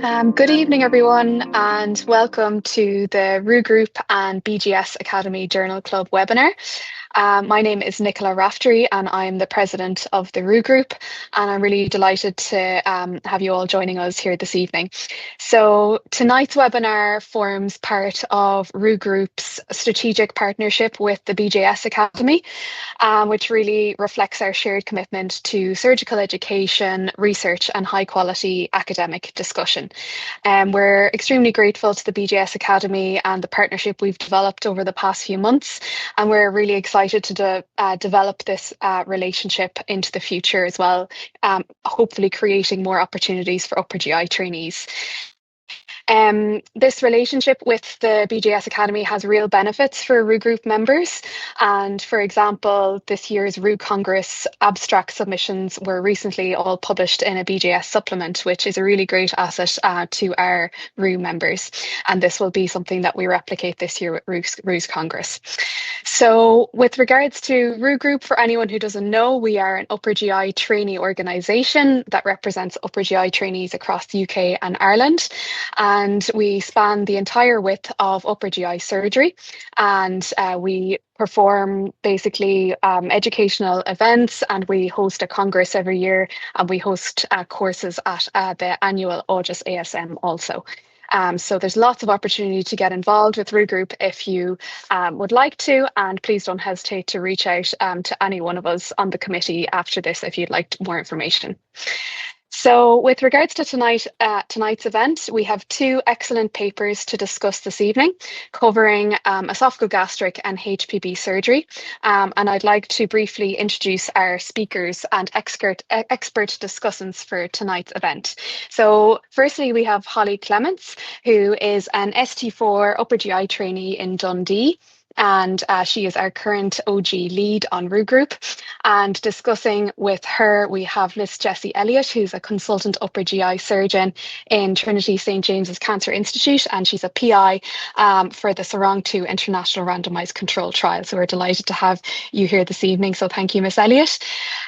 Good evening, everyone, and welcome to the Roux Group and BJS Academy Journal Club webinar. My name is Nicola Raftery and I'm the president of the Roux Group, and I'm really delighted to have you all joining us here this evening. So tonight's webinar forms part of Roux Group's strategic partnership with the BJS Academy, which really reflects our shared commitment to surgical education, research and high quality academic discussion. We're extremely grateful to the BJS Academy and the partnership we've developed over the past few months, and we're really excited to develop this relationship into the future as well, hopefully creating more opportunities for upper GI trainees. This relationship with the BJS Academy has real benefits for Roux Group members. And for example, this year's Roux Congress abstract submissions were recently all published in a BJS supplement, which is a really great asset to our Roux members. And this will be something that we replicate this year with Roux Congress. So with regards to Roux Group, for anyone who doesn't know, we are an upper GI trainee organisation that represents upper GI trainees across the UK and Ireland. And we span the entire width of upper GI surgery, and we perform basically educational events, and we host a congress every year, and we host courses at the annual August ASM also. So there's lots of opportunity to get involved with Roux Group if you would like to, and please don't hesitate to reach out to any one of us on the committee after this if you'd like more information. So with regards to tonight's event, we have two excellent papers to discuss this evening, covering esophagogastric and HPB surgery. And I'd like to briefly introduce our speakers and expert discussants for tonight's event. So firstly, we have Hollie Clements, who is an ST4 upper GI trainee in Dundee. And she is our current OG lead on Roux Group. And discussing with her, we have Miss Jessie Elliott, who's a consultant upper GI surgeon in Trinity St. James's Cancer Institute, and she's a PI for the Sarong 2 International Randomized Control Trial. So we're delighted to have you here this evening. So thank you, Miss Elliott.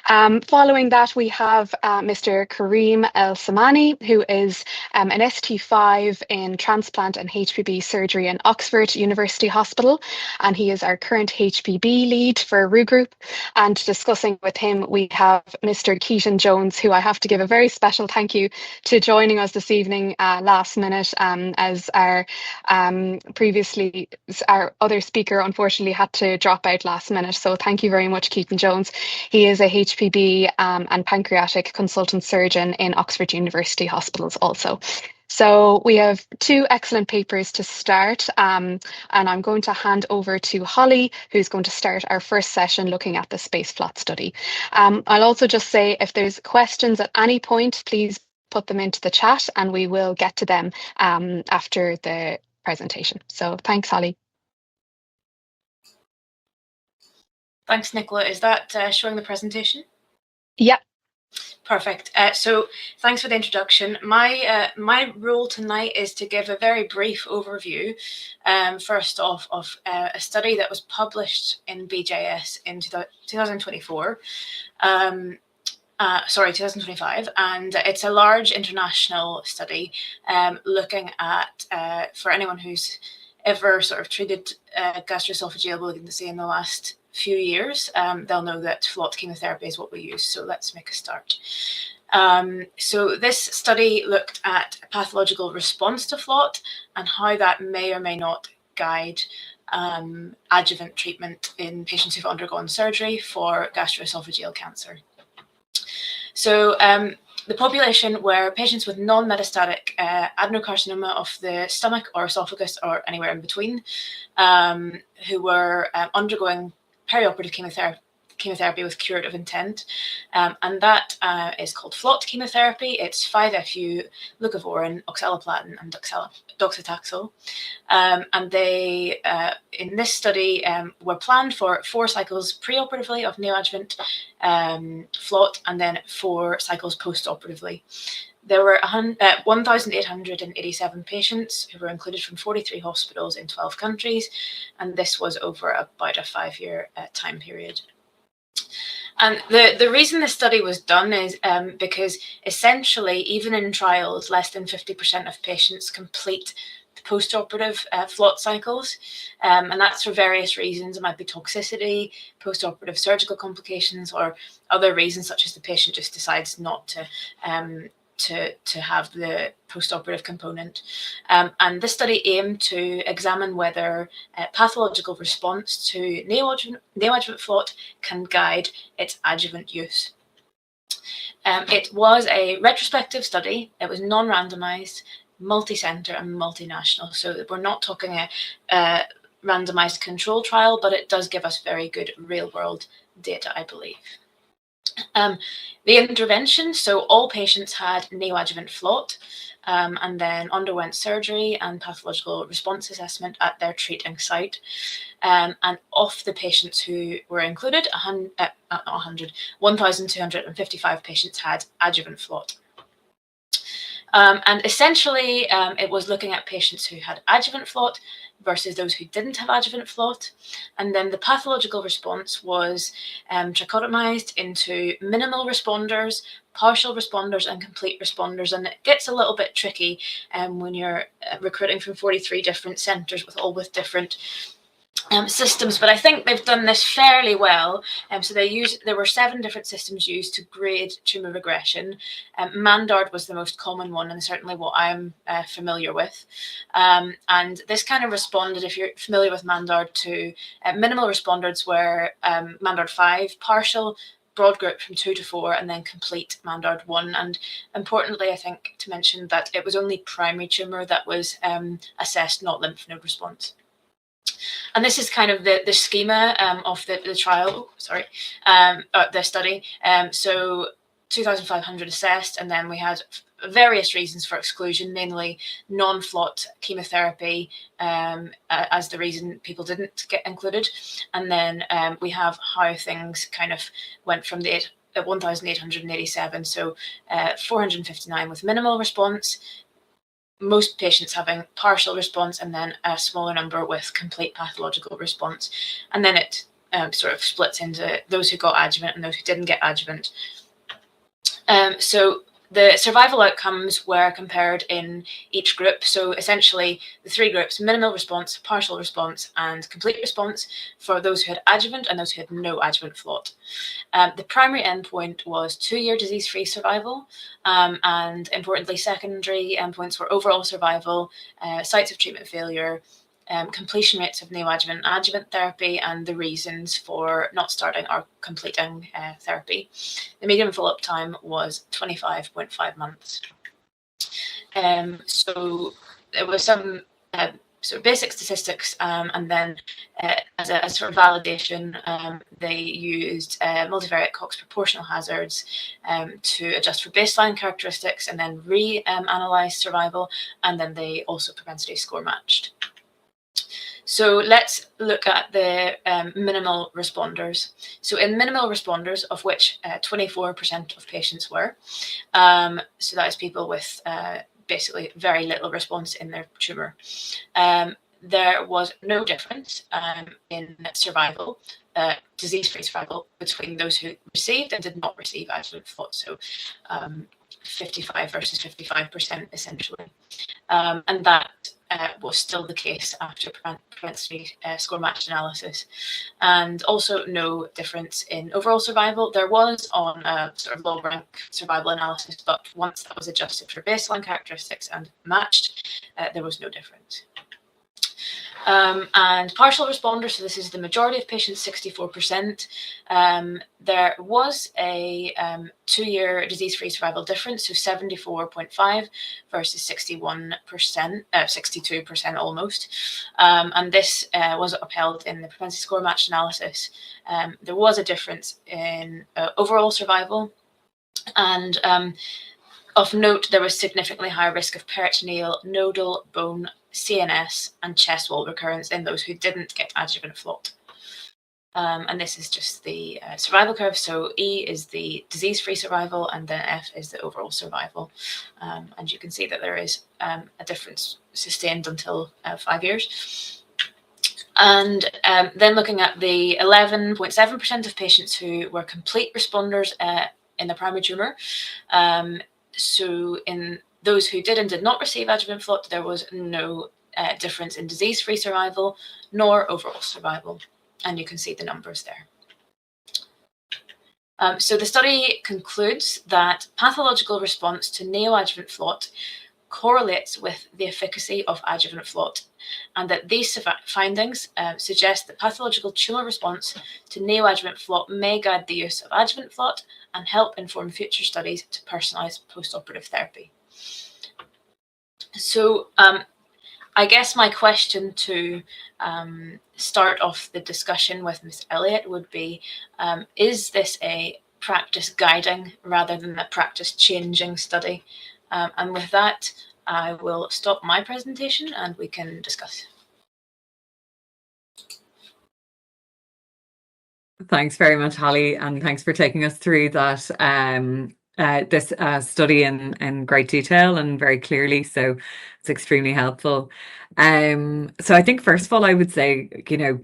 Following that, we have Mr. Kareem Elsamani, who is an ST5 in transplant and HPB surgery in Oxford University Hospital. And he is our current HPB lead for Roux Group. And discussing with him, we have Mr. Keaton Jones, who I have to give a very special thank you to joining us this evening last minute, as our other speaker unfortunately had to drop out last minute. So thank you very much, Keaton Jones. He is a HPB and pancreatic consultant surgeon in Oxford University Hospitals also. So we have two excellent papers to start, and I'm going to hand over to Hollie, who's going to start our first session looking at the SPACE-FLOT study. I'll also just say, if there's questions at any point, please put them into the chat and we will get to them after the presentation. So thanks, Hollie. Thanks, Nicola. Is that showing the presentation? Yeah. Perfect. So thanks for the introduction. My role tonight is to give a very brief overview, first off, of a study that was published in BJS in 2024. 2025, and it's a large international study looking at, for anyone who's ever sort of treated gastro-oesophageal malignancy in the last few years, they'll know that FLOT chemotherapy is what we use. So let's make a start. So this study looked at pathological response to FLOT and how that may or may not guide adjuvant treatment in patients who've undergone surgery for gastro-oesophageal cancer. So the population were patients with non-metastatic adenocarcinoma of the stomach or esophagus or anywhere in between, who were undergoing perioperative chemotherapy with curative intent, and that is called FLOT chemotherapy. It's 5-FU, leucovorin, oxaliplatin, and docetaxel. And they, in this study, were planned for 4 cycles preoperatively of neoadjuvant FLOT, and then 4 cycles postoperatively. There were 1,887 patients who were included from 43 hospitals in 12 countries, and this was over about a 5-year time period. And the reason this study was done is because essentially, even in trials, less than 50% of patients complete the post-operative FLOT cycles. And that's for various reasons. It might be toxicity, post-operative surgical complications, or other reasons, such as the patient just decides not to have the post-operative component. And this study aimed to examine whether pathological response to neoadjuvant FLOT can guide its adjuvant use. It was a retrospective study. It was non-randomized, multi-center and multinational. So we're not talking a randomized control trial, but it does give us very good real-world data, I believe. The intervention, so all patients had neoadjuvant FLOT and then underwent surgery and pathological response assessment at their treating site. And of the patients who were included, 1,255 patients had adjuvant FLOT. And essentially, it was looking at patients who had adjuvant FLOT versus those who didn't have adjuvant FLOT. And then the pathological response was trichotomized into minimal responders, partial responders, and complete responders. And it gets a little bit tricky when you're recruiting from 43 different centers with different systems, but I think they've done this fairly well. So there were 7 different systems used to grade tumor regression. Mandard was the most common one, and certainly what I'm familiar with. And this kind of responded, if you're familiar with Mandard, to minimal responders were Mandard 5, partial, broad group from 2 to 4, and then complete Mandard 1. And importantly, I think to mention that it was only primary tumor that was assessed, not lymph node response. And this is kind of the schema of the trial, the study. So 2,500 assessed, and then we had various reasons for exclusion, mainly non-FLOT chemotherapy as the reason people didn't get included. And then we have how things kind of went from the 1,887, so 459 with minimal response, most patients having partial response, and then a smaller number with complete pathological response. And then it sort of splits into those who got adjuvant and those who didn't get adjuvant. So the survival outcomes were compared in each group. So essentially the 3 groups: minimal response, partial response, and complete response for those who had adjuvant and those who had no adjuvant FLOT. The primary endpoint was 2-year disease-free survival, and importantly, secondary endpoints were overall survival, sites of treatment failure, completion rates of neoadjuvant and adjuvant therapy, and the reasons for not starting or completing therapy. The median follow-up time was 25.5 months. So there was some sort of basic statistics, and then as a sort of validation, they used multivariate Cox proportional hazards to adjust for baseline characteristics, and then re-analyze survival, and then they also propensity score matched. So let's look at the minimal responders. So in minimal responders, of which 24% of patients were, so that is people with basically very little response in their tumor, there was no difference in survival, disease-free survival, between those who received and did not receive adjuvant FLOT. So 55 versus 55% essentially. And that was still the case after propensity score matched analysis. And also no difference in overall survival. There was on a sort of low rank survival analysis, but once that was adjusted for baseline characteristics and matched, there was no difference. And partial responders, so this is the majority of patients, 64%. There was a 2-year disease-free survival difference, so 74.5 versus 61%, 62% almost. And this was upheld in the propensity score matched analysis. There was a difference in overall survival, and of note, there was significantly higher risk of peritoneal, nodal, bone, CNS, and chest wall recurrence in those who didn't get adjuvant FLOT. And this is just the survival curve. So E is the disease-free survival, and then F is the overall survival. And you can see that there is a difference sustained until 5 years. And then looking at the 11.7% of patients who were complete responders in the primary tumour. So in those who did and did not receive adjuvant FLOT, there was no difference in disease-free survival nor overall survival. And you can see the numbers there. So the study concludes that pathological response to neoadjuvant FLOT correlates with the efficacy of adjuvant FLOT, and that these findings suggest that pathological tumour response to neoadjuvant FLOT may guide the use of adjuvant FLOT and help inform future studies to personalise post-operative therapy. So I guess my question to start off the discussion with Ms. Elliott would be, is this a practice guiding rather than a practice changing study? And with that, I will stop my presentation and we can discuss. Thanks very much, Hollie, and thanks for taking us through that this study in great detail and very clearly. So it's extremely helpful. So I think first of all, I would say,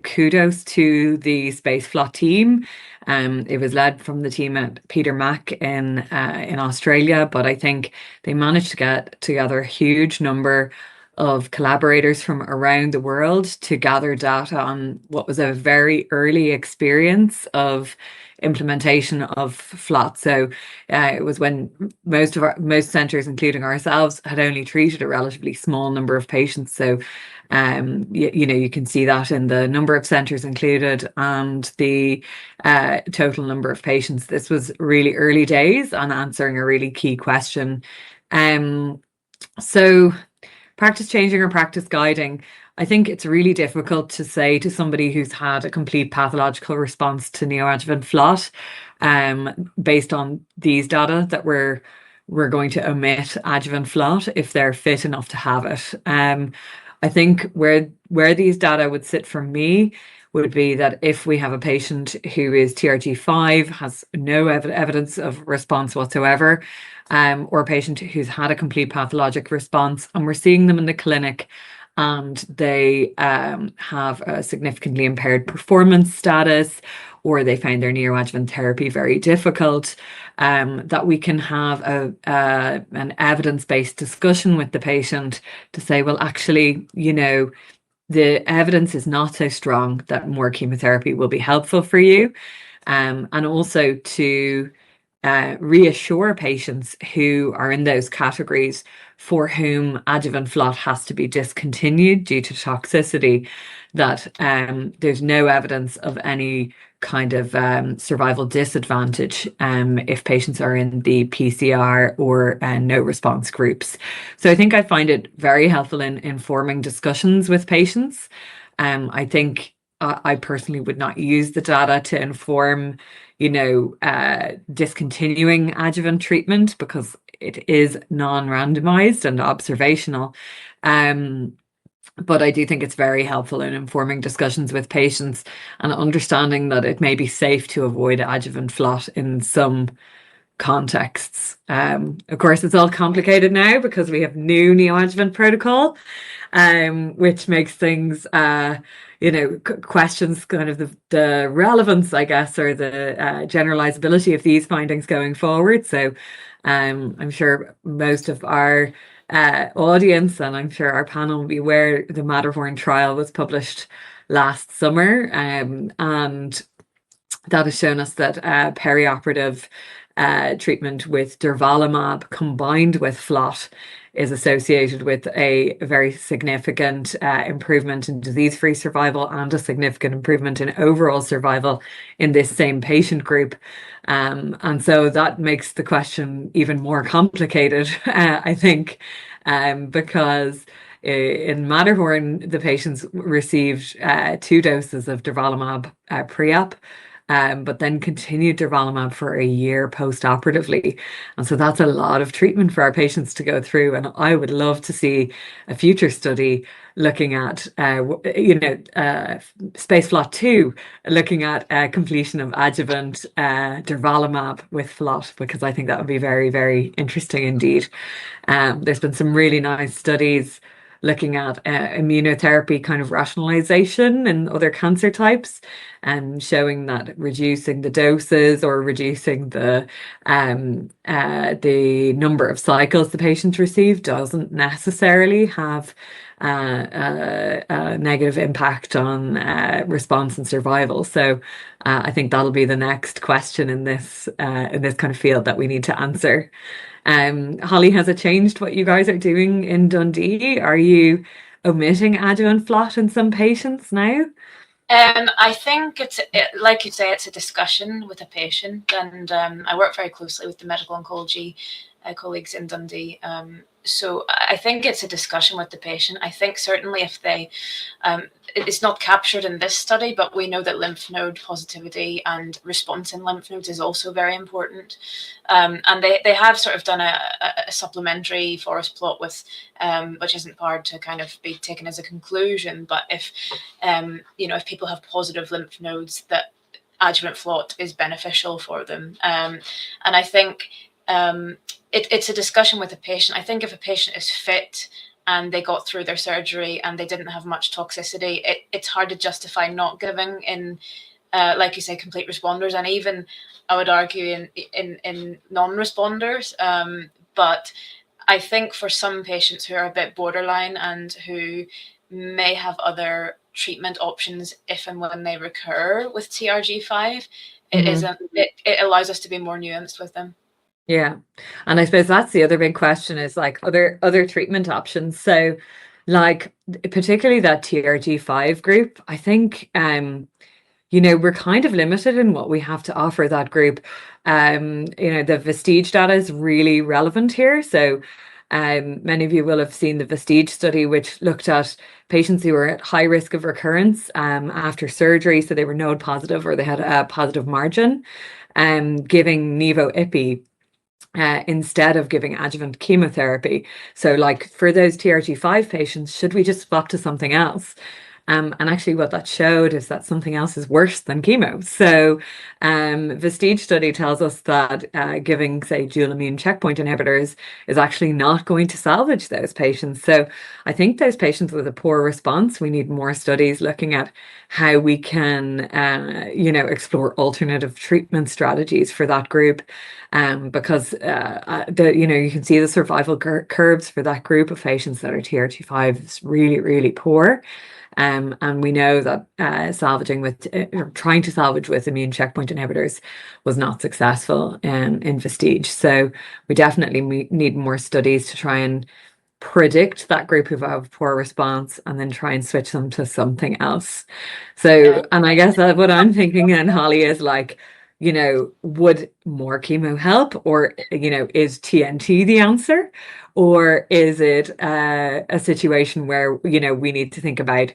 kudos to the SPACE-FLOT team. It was led from the team at Peter Mac in Australia, but I think they managed to get together a huge number of collaborators from around the world to gather data on what was a very early experience of implementation of FLOT. So it was when most centres, including ourselves, had only treated a relatively small number of patients. So you can see that in the number of centres included and the total number of patients. This was really early days on answering a really key question. So practice changing or practice guiding, I think it's really difficult to say to somebody who's had a complete pathological response to neoadjuvant FLOT, based on these data, that we're going to omit adjuvant FLOT if they're fit enough to have it. I think where these data would sit for me would be that if we have a patient who is TRG5, has no evidence of response whatsoever, or a patient who's had a complete pathologic response, and we're seeing them in the clinic and they have a significantly impaired performance status, or they find their neoadjuvant therapy very difficult, that we can have an evidence-based discussion with the patient to say, well, actually, the evidence is not so strong that more chemotherapy will be helpful for you. And also to reassure patients who are in those categories for whom adjuvant FLOT has to be discontinued due to toxicity, that there's no evidence of any kind of survival disadvantage if patients are in the PCR or no response groups. So I think I find it very helpful in informing discussions with patients. I think I personally would not use the data to inform discontinuing adjuvant treatment because it is non-randomized and observational. But I do think it's very helpful in informing discussions with patients and understanding that it may be safe to avoid adjuvant FLOT in some contexts. Of course, it's all complicated now because we have new neoadjuvant protocol, which makes things questions kind of the relevance, I guess, or the generalizability of these findings going forward. So I'm sure most of our audience, and I'm sure our panel will be aware, the Matterhorn trial was published last summer, and that has shown us that perioperative treatment with durvalumab combined with FLOT is associated with a very significant improvement in disease-free survival and a significant improvement in overall survival in this same patient group. And so that makes the question even more complicated, I think, because in Matterhorn, the patients received 2 doses of durvalumab pre-op, but then continued durvalumab for a year post-operatively. And so that's a lot of treatment for our patients to go through. And I would love to see a future study looking at, SPACE-FLOT 2, looking at completion of adjuvant durvalumab with FLOT, because I think that would be very, very interesting indeed. There's been some really nice studies looking at immunotherapy kind of rationalization in other cancer types, and showing that reducing the doses or reducing the number of cycles the patient receive doesn't necessarily have a negative impact on response and survival. So I think that'll be the next question in this kind of field that we need to answer. Hollie, has it changed what you guys are doing in Dundee? Are you omitting adjuvant FLOT in some patients now? I think like you say, it's a discussion with a patient, and I work very closely with the medical oncology colleagues in Dundee. So I think it's a discussion with the patient. I think certainly if they, it's not captured in this study, but we know that lymph node positivity and response in lymph nodes is also very important. And they have sort of done a supplementary forest plot with, which isn't hard to kind of be taken as a conclusion. But if, if people have positive lymph nodes, that adjuvant FLOT is beneficial for them. And I think it's a discussion with a patient. I think if a patient is fit and they got through their surgery and they didn't have much toxicity, it's hard to justify not giving in, like you say, complete responders, and even I would argue in non-responders. But I think for some patients who are a bit borderline and who may have other treatment options if and when they recur with TRG5, it allows us to be more nuanced with them. Yeah. And I suppose that's the other big question, is like other treatment options. So like particularly that TRG5 group, I think we're kind of limited in what we have to offer that group. The Vestige data is really relevant here. So many of you will have seen the Vestige study, which looked at patients who were at high risk of recurrence after surgery. So they were node positive or they had a positive margin, giving Nivo-Ipi instead of giving adjuvant chemotherapy. So like for those TRG5 patients, should we just swap to something else? And actually what that showed is that something else is worse than chemo. So Vestige study tells us that giving, say, dual immune checkpoint inhibitors is actually not going to salvage those patients. So I think those patients with a poor response, we need more studies looking at how we can, explore alternative treatment strategies for that group. Because you can see the survival curves for that group of patients that are TRG5 is really, really poor. And we know that trying to salvage with immune checkpoint inhibitors was not successful in Vestige. So we definitely need more studies to try and predict that group who have poor response and then try and switch them to something else. So, and I guess that what I'm thinking then, Hollie, is like, would more chemo help, or, is TNT the answer? Or is it a situation where, we need to think about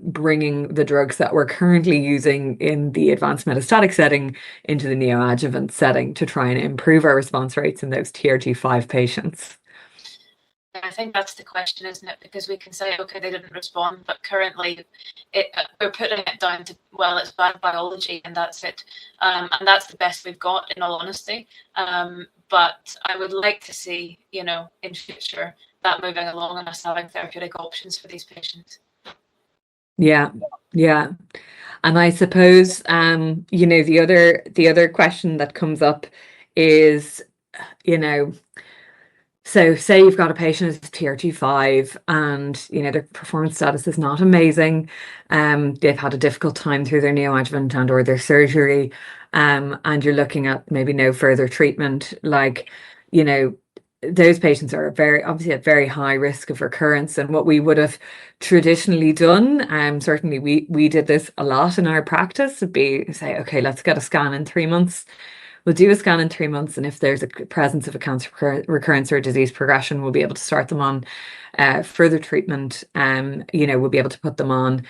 bringing the drugs that we're currently using in the advanced metastatic setting into the neoadjuvant setting to try and improve our response rates in those TRG5 patients? I think that's the question, isn't it? Because we can say, okay, they didn't respond, but currently we're putting it down to, well, it's bad biology and that's it. And that's the best we've got, in all honesty. But I would like to see, in future, that moving along and us having therapeutic options for these patients. Yeah. And I suppose, the other question that comes up is, so say you've got a patient who's TRG5 and, their performance status is not amazing. They've had a difficult time through their neoadjuvant and or their surgery. And you're looking at maybe no further treatment. Like, those patients are obviously at very high risk of recurrence. And what we would have traditionally done, certainly we did this a lot in our practice, would be say, okay, let's get a scan in 3 months. We'll do a scan in 3 months, and if there's a presence of a cancer recurrence or disease progression, we'll be able to start them on further treatment. We'll be able to put them on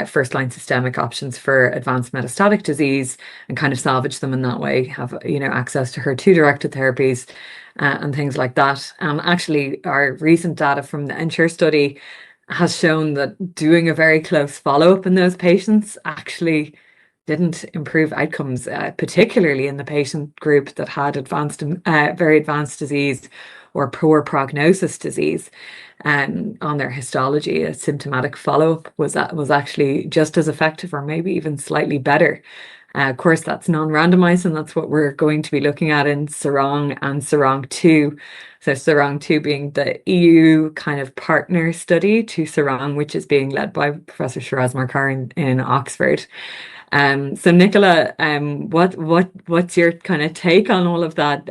first-line systemic options for advanced metastatic disease and kind of salvage them in that way, have access to HER2-directed therapies and things like that. Actually, our recent data from the ENSURE study has shown that doing a very close follow-up in those patients actually didn't improve outcomes, particularly in the patient group that had very advanced disease or poor prognosis disease. On their histology, a symptomatic follow-up was actually just as effective or maybe even slightly better. Of course, that's non-randomized, and that's what we're going to be looking at in Sarong and Sarong 2. So Sarong 2 being the EU kind of partner study to Sarong, which is being led by Professor Shiraz Markar in Oxford. So Nicola, what's your kind of take on all of that?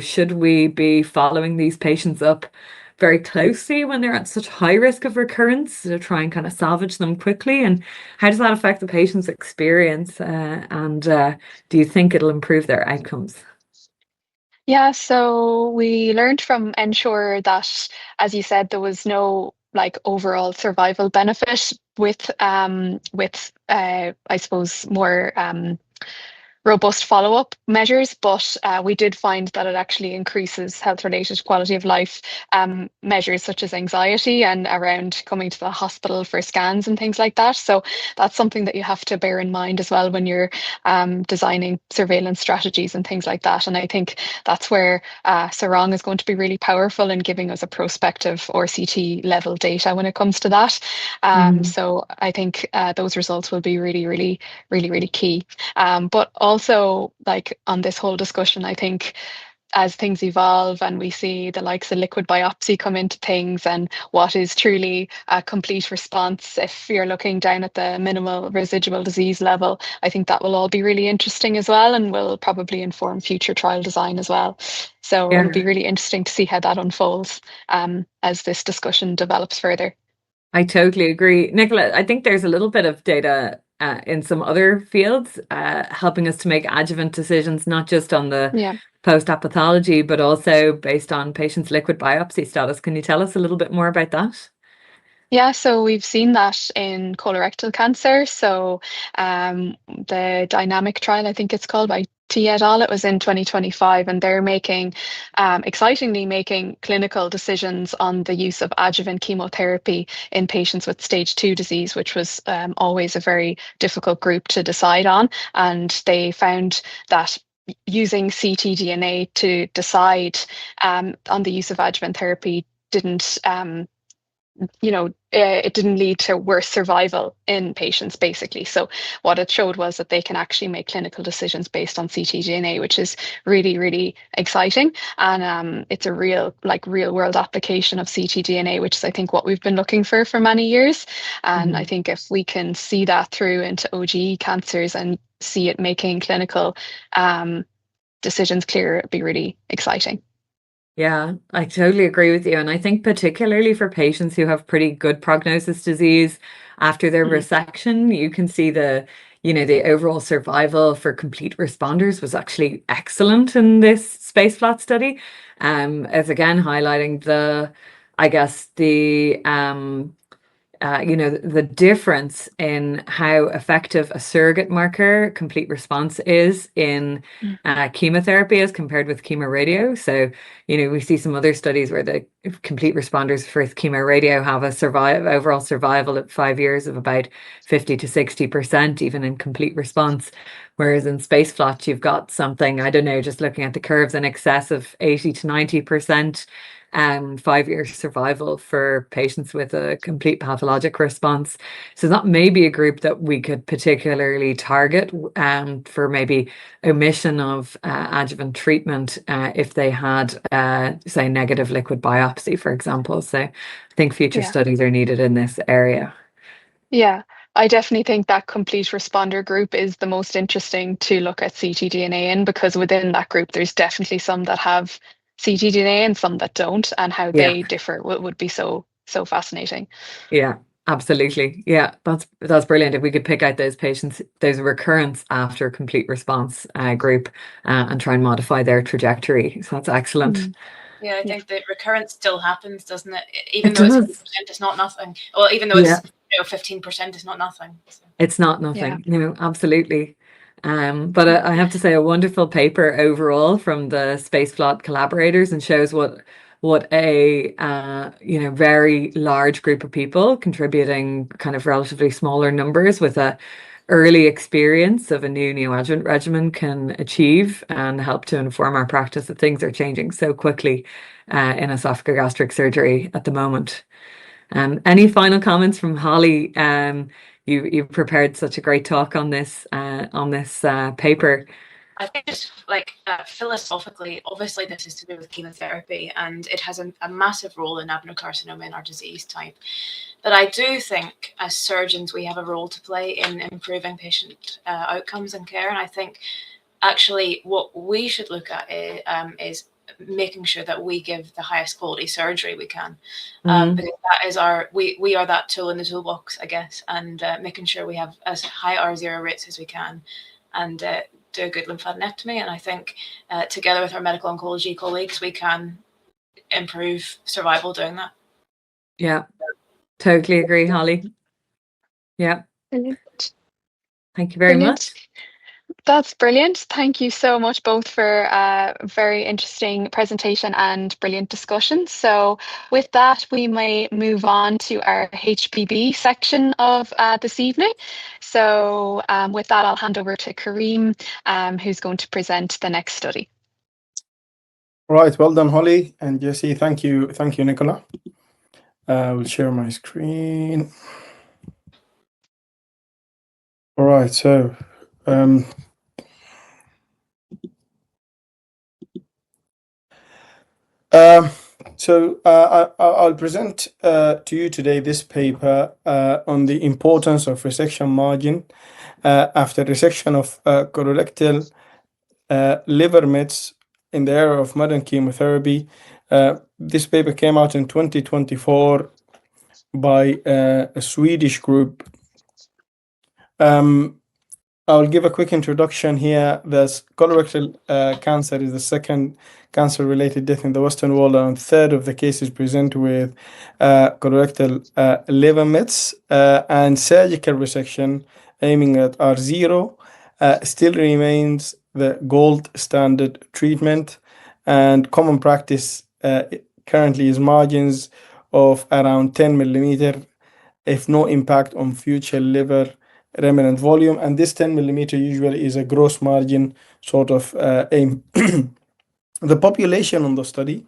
Should we be following these patients up very closely when they're at such high risk of recurrence to try and kind of salvage them quickly? And how does that affect the patient's experience? And do you think it'll improve their outcomes? Yeah, so we learned from Ensure that, as you said, there was no like overall survival benefit with I suppose more robust follow-up measures, but we did find that it actually increases health-related quality of life measures such as anxiety and around coming to the hospital for scans and things like that. So that's something that you have to bear in mind as well when you're designing surveillance strategies and things like that. And I think that's where Sarong is going to be really powerful in giving us a prospective RCT level data when it comes to that. So I think those results will be really, really, really, really key. But also, like on this whole discussion, I think as things evolve and we see the likes of liquid biopsy come into things and what is truly a complete response, if you're looking down at the minimal residual disease level, I think that will all be really interesting as well and will probably inform future trial design as well. So Yeah. it'll be really interesting to see how that unfolds as this discussion develops further. I totally agree. Nicola, I think there's a little bit of data in some other fields helping us to make adjuvant decisions, not just on the post-op pathology, but also based on patients' liquid biopsy status. Can you tell us a little bit more about that? Yeah, so we've seen that in colorectal cancer. So the dynamic trial, I think it's called, by T et al. It was in 2025, and they're excitingly making clinical decisions on the use of adjuvant chemotherapy in patients with stage 2 disease, which was always a very difficult group to decide on. And they found that using ctDNA to decide on the use of adjuvant therapy didn't it didn't lead to worse survival in patients, basically. So what it showed was that they can actually make clinical decisions based on ctDNA, which is really, really exciting. And it's a real world application of ctDNA, which is, I think, what we've been looking for many years. And I think if we can see that through into OGE cancers and see it making clinical decisions clearer, it'd be really exciting. Yeah, I totally agree with you. And I think particularly for patients who have pretty good prognosis disease after their resection, you can see the overall survival for complete responders was actually excellent in this SPACE-FLOT study. As again highlighting the difference in how effective a surrogate marker complete response is in chemotherapy as compared with chemoradiography. So, we see some other studies where the complete responders for chemoradiography have a overall survival at 5 years of about 50 to 60%, even in complete response. Whereas in SPACE-FLOT, you've got something, I don't know, just looking at the curves, in excess of 80 to 90%. 5-year survival for patients with a complete pathologic response. So that may be a group that we could particularly target for maybe omission of adjuvant treatment if they had, say, negative liquid biopsy, for example. So I think future studies are needed in this area. Yeah, I definitely think that complete responder group is the most interesting to look at ctDNA in, because within that group, there's definitely some that have ctDNA and some that don't, and how they differ would be so fascinating. Yeah, absolutely. Yeah, that's brilliant. If we could pick out those patients, those recurrence after complete response group, and try and modify their trajectory. So that's excellent. Yeah, I think the recurrence still happens, doesn't it? Even though it's 50%, it's not nothing. Well, even though it's 15%, it's not nothing. So. It's not nothing. Absolutely. But I have to say, a wonderful paper overall from the SPACE-FLOT collaborators, and shows what a very large group of people contributing kind of relatively smaller numbers with a early experience of a new neoadjuvant regimen can achieve and help to inform our practice that things are changing so quickly in esophagogastric surgery at the moment. Any final comments from Hollie? You've prepared such a great talk on this paper. I think just philosophically, obviously this is to do with chemotherapy, and it has a massive role in adenocarcinoma in our disease type. But I do think as surgeons we have a role to play in improving patient outcomes and care. And I think actually what we should look at is making sure that we give the highest quality surgery we can, because that is we are that tool in the toolbox, I guess, and making sure we have as high R0 rates as we can, and do a good lymphadenectomy. And I think together with our medical oncology colleagues, we can improve survival doing that. Yeah, totally agree, Hollie. Yeah. Brilliant. Thank you very much. That's brilliant. Thank you so much both for a very interesting presentation and brilliant discussion. So with that, we may move on to our HPB section of this evening. So with that, I'll hand over to Kareem, who's going to present the next study. All right, well done, Hollie and Jessie. Thank you, Nicola. I will share my screen. All right, so I'll present to you today this paper on the importance of resection margin after resection of colorectal liver mets in the era of modern chemotherapy. This paper came out in 2024 by a Swedish group. I'll give a quick introduction here. There's colorectal cancer is the second cancer-related death in the Western world, and third of the cases present with colorectal liver mets, and surgical resection aiming at R0 still remains the gold standard treatment, and common practice currently is margins of around 10 millimeter, if no impact on future liver remnant volume, and this 10 millimeter usually is a gross margin sort of aim. The population on the study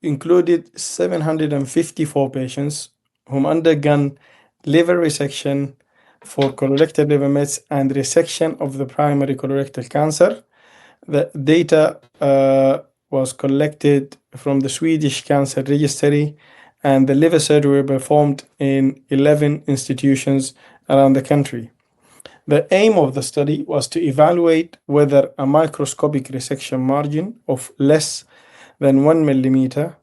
included 754 patients whom undergone liver resection for colorectal liver mets and resection of the primary colorectal cancer. The data was collected from the Swedish Cancer Registry, and the liver surgery were performed in 11 institutions around the country. The aim of the study was to evaluate whether a microscopic resection margin of less than 1 millimeter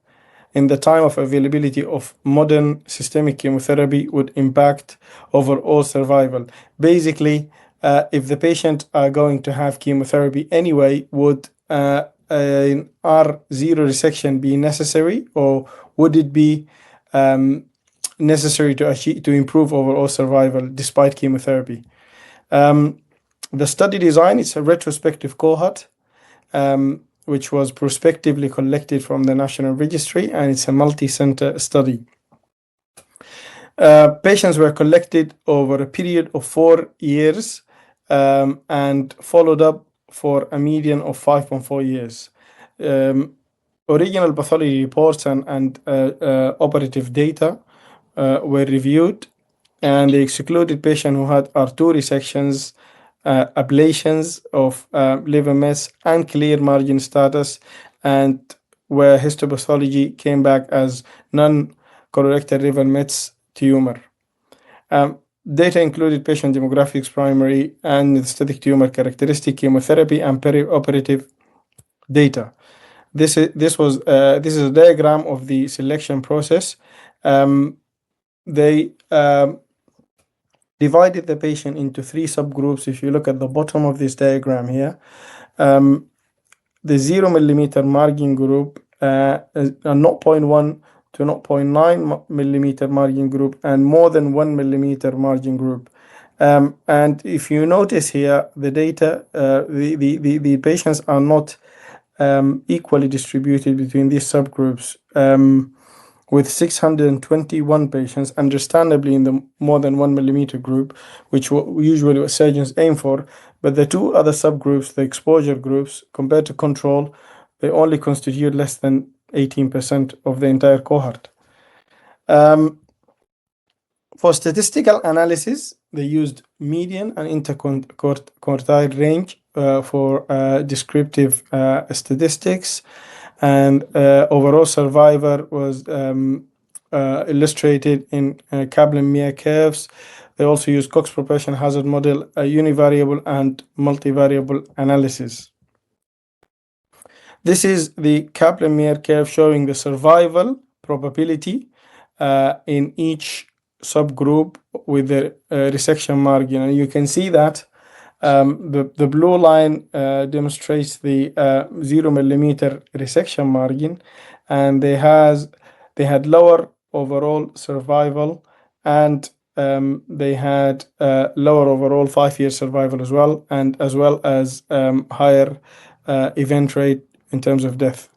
in the time of availability of modern systemic chemotherapy would impact overall survival. Basically, if the patient are going to have chemotherapy anyway, would an R0 resection be necessary, or would it be necessary to improve overall survival despite chemotherapy? The study design is a retrospective cohort, which was prospectively collected from the National Registry, and it's a multi-center study. Patients were collected over a period of 4 years and followed up for a median of 5.4 years. Original pathology reports and operative data were reviewed, and they excluded patients who had R2 resections, ablations of liver mets, and clear margin status, and where histopathology came back as non-colorectal liver mets tumor. Data included patient demographics, primary and metastatic tumor characteristic, chemotherapy, and perioperative data. This is a diagram of the selection process. They divided the patient into 3 subgroups. If you look at the bottom of this diagram here, the 0 millimeter margin group, a 0.1 to 0.9 millimeter margin group, and more than 1 millimeter margin group. And if you notice here, the data, the patients are not equally distributed between these subgroups. with 621 patients, understandably in the more than 1 millimeter group, which usually what surgeons aim for. But the two other subgroups, the exposure groups, compared to control, they only constitute less than 18% of the entire cohort. For statistical analysis, they used median and interquartile range for descriptive statistics, and overall survivor was illustrated in Kaplan-Meier curves. They also used Cox proportion hazard model, univariable and multivariable analysis. This is the Kaplan-Meier curve showing the survival probability in each subgroup with the resection margin. And you can see that the blue line demonstrates the 0 millimeter resection margin, and they had lower overall survival, and they had lower overall 5-year survival as well, and as well as higher event rate in terms of death.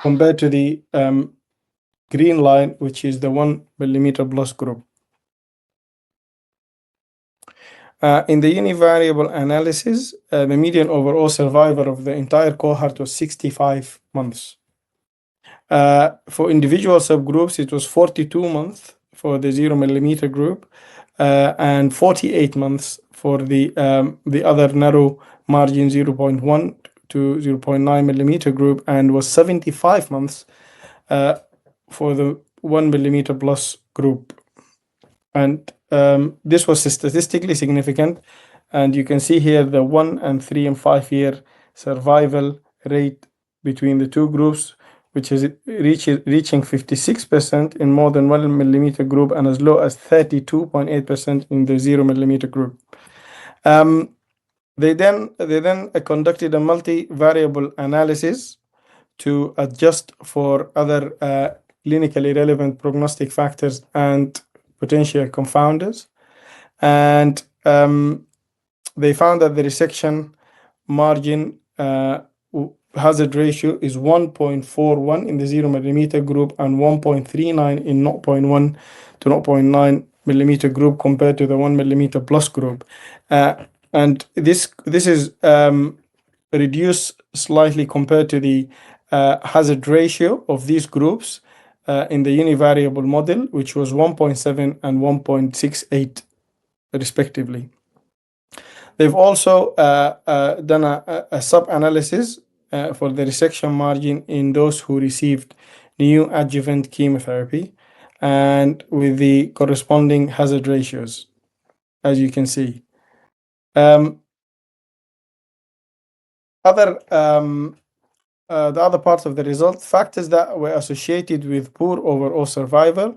Compared to the green line, which is the 1 millimeter plus group. In the univariable analysis, the median overall survival of the entire cohort was 65 months. For individual subgroups, it was 42 months for the 0 millimeter group, and 48 months for the other narrow margin 0.1 to 0.9 millimeter group, and was 75 months for the 1 millimeter plus group. And this was statistically significant, and you can see here the 1 and 3 and 5 year survival rate between the two groups, which is reaching 56% in more than 1 millimeter group and as low as 32.8% in the 0 millimeter group. They then conducted a multivariable analysis to adjust for other clinically relevant prognostic factors and potential confounders, and they found that the resection margin hazard ratio is 1.41 in the 0 millimeter group and 1.39 in 0.1 to 0.9 millimeter group compared to the 1 millimeter plus group, and this is reduced slightly compared to the hazard ratio of these groups in the univariable model, which was 1.7 and 1.68 respectively. They've also done a sub-analysis for the resection margin in those who received neoadjuvant chemotherapy, and with the corresponding hazard ratios, as you can see. The other parts of the result, factors that were associated with poor overall survival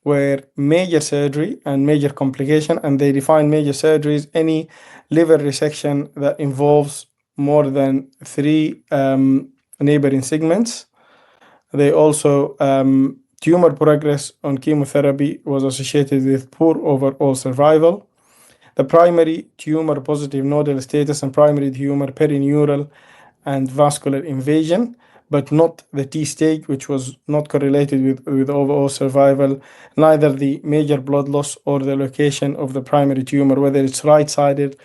were major surgery and major complication, and they define major surgeries any liver resection that involves more than 3 neighboring segments. They also tumor progress on chemotherapy was associated with poor overall survival. The primary tumor positive nodal status and primary tumor perineural and vascular invasion, but not the T stage, which was not correlated with overall survival, neither the major blood loss or the location of the primary tumor, whether it's right-sided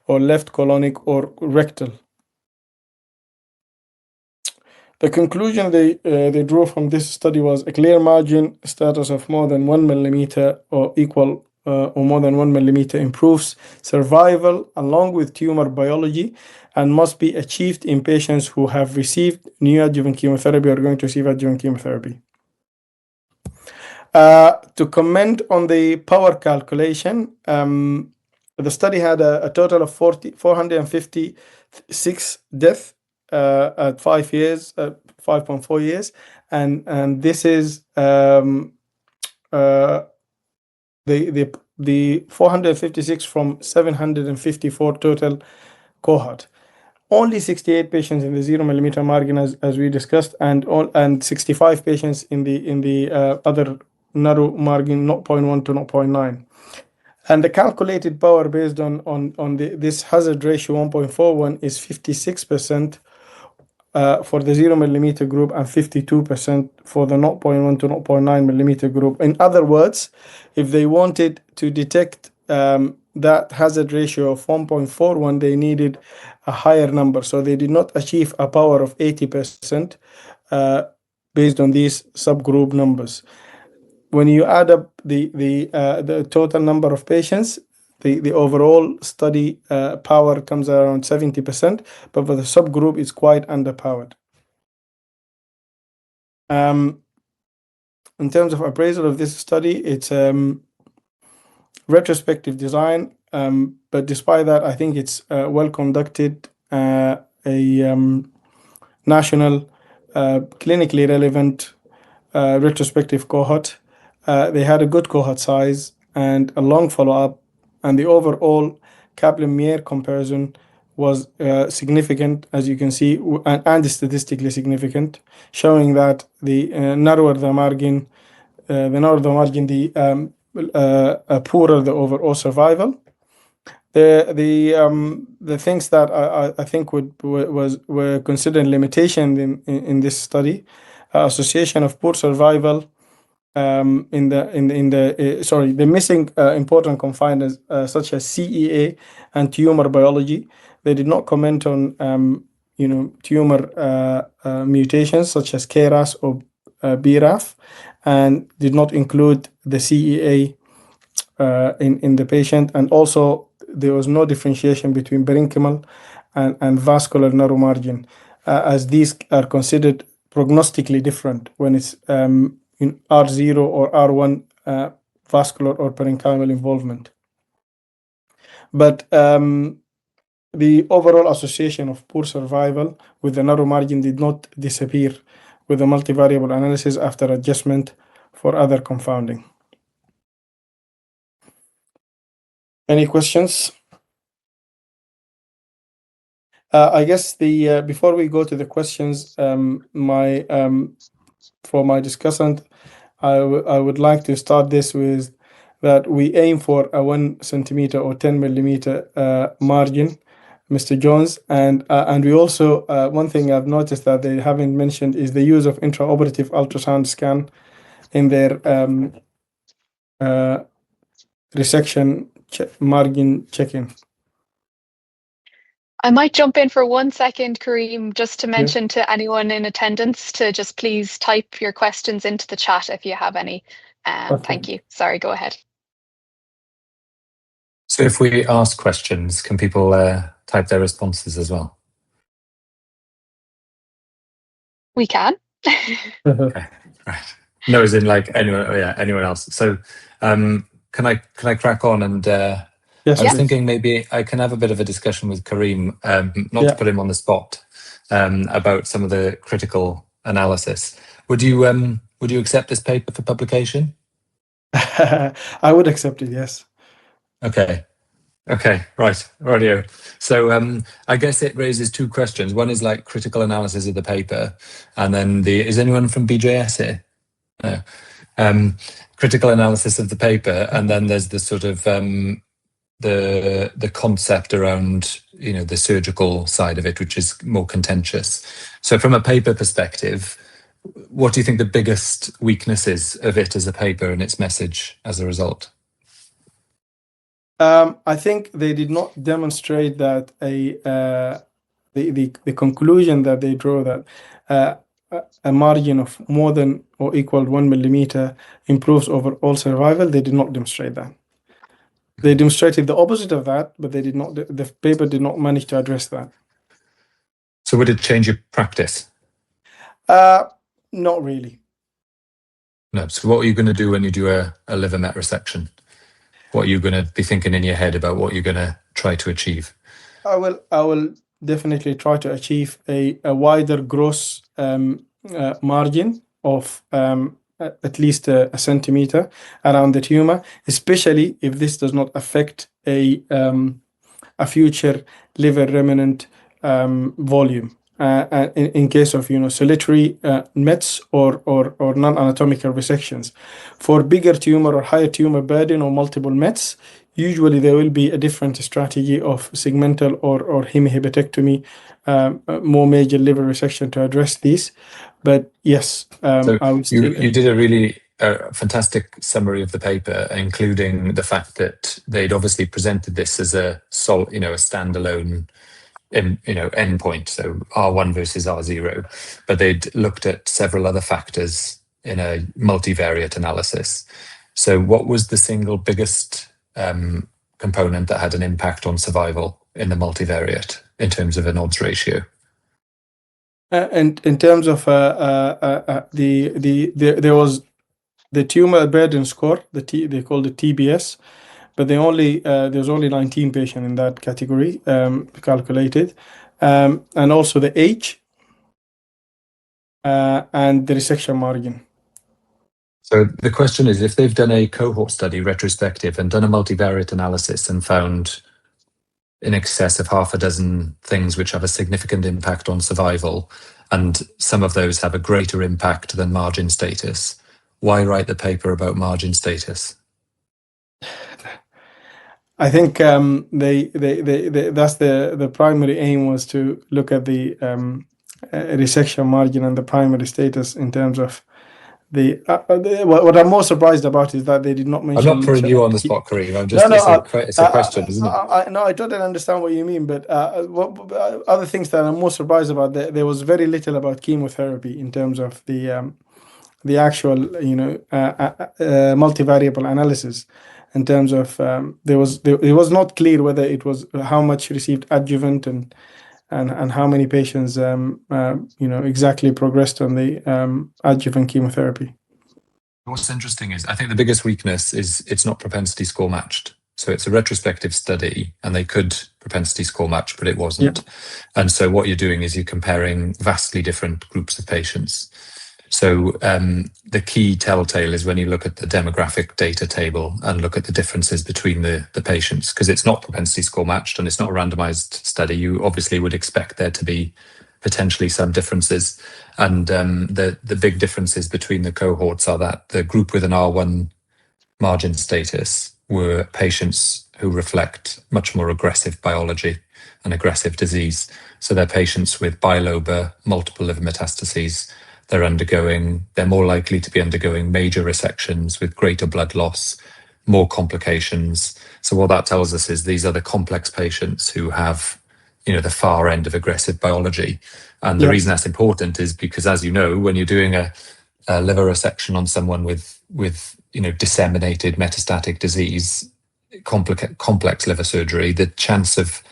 or left colonic or rectal. The conclusion they drew from this study was a clear margin status of more than 1 millimeter or equal or more than 1 millimeter improves survival along with tumor biology, and must be achieved in patients who have received neoadjuvant chemotherapy or are going to receive adjuvant chemotherapy. To comment on the power calculation, the study had a total of 456 deaths at 5 years, 5.4 years, and this is the 456 from 754 total cohort. Only 68 patients in the 0 millimeter margin, as we discussed, and 65 patients in the other narrow margin, 0.1 to 0.9. And the calculated power based on this hazard ratio 1.41 is 56%, for the 0 millimeter group and 52% for the 0.1 to 0.9 millimeter group. In other words, if they wanted to detect that hazard ratio of 1.41, they needed a higher number. So they did not achieve a power of 80% based on these subgroup numbers. When you add up the total number of patients, the overall study power comes around 70%, but for the subgroup, it's quite underpowered. In terms of appraisal of this study, it's retrospective design, but despite that, I think it's well conducted, a national, clinically relevant retrospective cohort. They had a good cohort size and a long follow-up, and the overall Kaplan-Meier comparison was significant, as you can see, and statistically significant, showing that the narrower the margin, the poorer the overall survival. The things that I think were considered limitation in this study, association of poor survival, the missing important confounders such as CEA and tumor biology. They did not comment on tumor mutations such as KRAS or BRAF, and did not include the CEA in the patient. And also there was no differentiation between parenchymal and vascular narrow margin, as these are considered prognostically different when it's in R0 or R1 vascular or parenchymal involvement. But the overall association of poor survival with the narrow margin did not disappear with the multivariable analysis after adjustment for other confounding. Any questions? I guess before we go to the questions, for my discussant, I would like to start this with that we aim for a 1 centimeter or 10 millimeter margin, Mr. Jones, and we also one thing I've noticed that they haven't mentioned is the use of intraoperative ultrasound scan in their resection margin checking. I might jump in for 1 second, Kareem, just to mention to anyone in attendance to just please type your questions into the chat if you have any. Okay. Thank you. Sorry, go ahead. So if we ask questions, can people type their responses as well? We can. Okay, right. No, as in like anyone else. So can I crack on and Yes, I was please. thinking maybe I can have a bit of a discussion with Kareem, not to put him on the spot, about some of the critical analysis. Would you accept this paper for publication? I would accept it, yes. Okay, right, radio. So I guess it raises two questions. One is like critical analysis of the paper, and then is anyone from BJS here? No. Critical analysis of the paper, and then there's the sort of the concept around the surgical side of it, which is more contentious. So from a paper perspective, what do you think the biggest weakness is of it as a paper and its message as a result? I think they did not demonstrate that the conclusion that they draw that a margin of more than or equal 1 millimeter improves overall survival. They did not demonstrate that. They demonstrated the opposite of that, but they did not. The paper did not manage to address that. So would it change your practice? Not really. No. So what are you going to do when you do a liver met resection? What are you going to be thinking in your head about what you're going to try to achieve? I will definitely try to achieve a wider gross margin of at least a centimeter around the tumor, especially if this does not affect a future liver remnant volume. In case of solitary mets or non-anatomical resections. For bigger tumor or higher tumor burden or multiple mets, usually there will be a different strategy of segmental or hemihepatectomy, more major liver resection to address these. But yes, So I would still. you did a really fantastic summary of the paper, including the fact that they'd obviously presented this as a standalone endpoint, so R1 versus R0, but they'd looked at several other factors in a multivariate analysis. So what was the single biggest component that had an impact on survival in the multivariate in terms of an odds ratio? And in terms of there was the tumor burden score, they called it TBS, but there's only 19 patients in that category calculated, and also the age and the resection margin. So the question is, if they've done a cohort study retrospective and done a multivariate analysis and found in excess of half a dozen things which have a significant impact on survival, and some of those have a greater impact than margin status, why write the paper about margin status? I think that's the primary aim, was to look at the resection margin and the primary status in terms of what I'm most surprised about is that they did not mention. I'm not putting you on the spot, Kareem. I'm just it's a question, isn't it? I totally understand what you mean, but other things that I'm most surprised about, there was very little about chemotherapy in terms of the actual multivariable analysis. In terms of it was not clear whether it was how much received adjuvant and how many patients exactly progressed on the adjuvant chemotherapy. What's interesting is I think the biggest weakness is it's not propensity score matched. So it's a retrospective study and they could propensity score match, but it wasn't. Yep. And so what you're doing is you're comparing vastly different groups of patients. So the key telltale is when you look at the demographic data table and look at the differences between the patients, because it's not propensity score matched and it's not a randomized study. You obviously would expect there to be potentially some differences. And the big differences between the cohorts are that the group with an R1 margin status were patients who reflect much more aggressive biology and aggressive disease. So they're patients with bilobar, multiple liver metastases. They're more likely to be undergoing major resections with greater blood loss, more complications. So what that tells us is these are the complex patients who have, the far end of aggressive biology. And the reason that's important is because, as you know, when you're doing a liver resection on someone with disseminated metastatic disease, complex liver surgery, the chance of